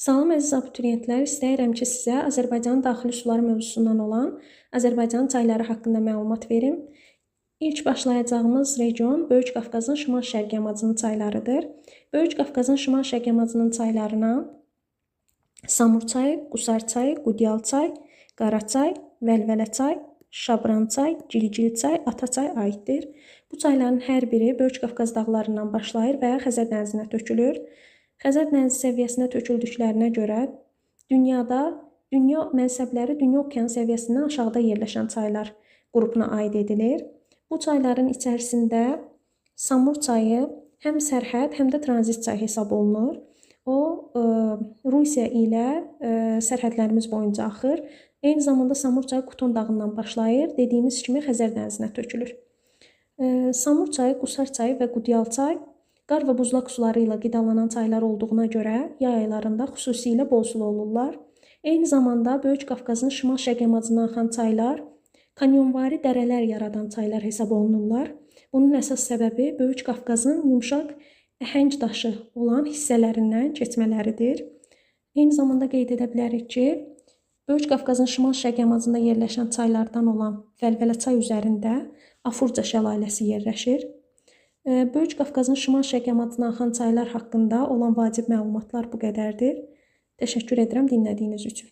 Salam əziz abituriyentlər, istəyirəm ki, sizə Azərbaycanın daxili suları mövzusundan olan Azərbaycanın çayları haqqında məlumat verim. İlk başlayacağımız region Böyük Qafqazın şimal-şərq yamacının çaylarıdır. Böyük Qafqazın şimal-şərq yamacının çaylarına Samur çayı, Qusar çayı, Qudyal çay, Qaraçay, Vəlvələ çay, Şabran çay, Giligili çay, Ata çay aiddir. Bu çayların hər biri Böyük Qafqaz dağlarından başlayır və Xəzər dənizinə tökülür. Xəzər dənizi səviyyəsinə töküldüklərinə görə dünya mənsəbləri dünya okean səviyyəsindən aşağıda yerləşən çaylar qrupuna aid edilir. Bu çayların içərisində Samur çayı həm sərhəd, həm də tranzit çay hesab olunur. O, Rusiya ilə sərhədlərimiz boyunca axır. Eyni zamanda Samur çayı Quton dağından başlayır. Dediyimiz kimi Xəzər dənizinə tökülür. Samur çayı, Qusar çayı və Qudyal çay qar və buzlaq suları ilə qidalanan çaylar olduğuna görə yay aylarında xüsusilə bol sulu olurlar. Eyni zamanda Böyük Qafqazın şimal-şərq yamacından axan çaylar kanyonvari dərələr yaradan çaylar hesab olunurlar. Bunun əsas səbəbi Böyük Qafqazın yumşaq əhəng daşı olan hissələrindən keçmələridir. Eyni zamanda qeyd edə bilərik ki, Böyük Qafqazın şimal-şərq yamacında yerləşən çaylardan olan Vəlvələ çay üzərində Afurca şəlaləsi yerləşir. Böyük Qafqazın şimal-şərq yamacına axan çaylar haqqında olan vacib məlumatlar bu qədərdir. Təşəkkür edirəm dinlədiyiniz üçün.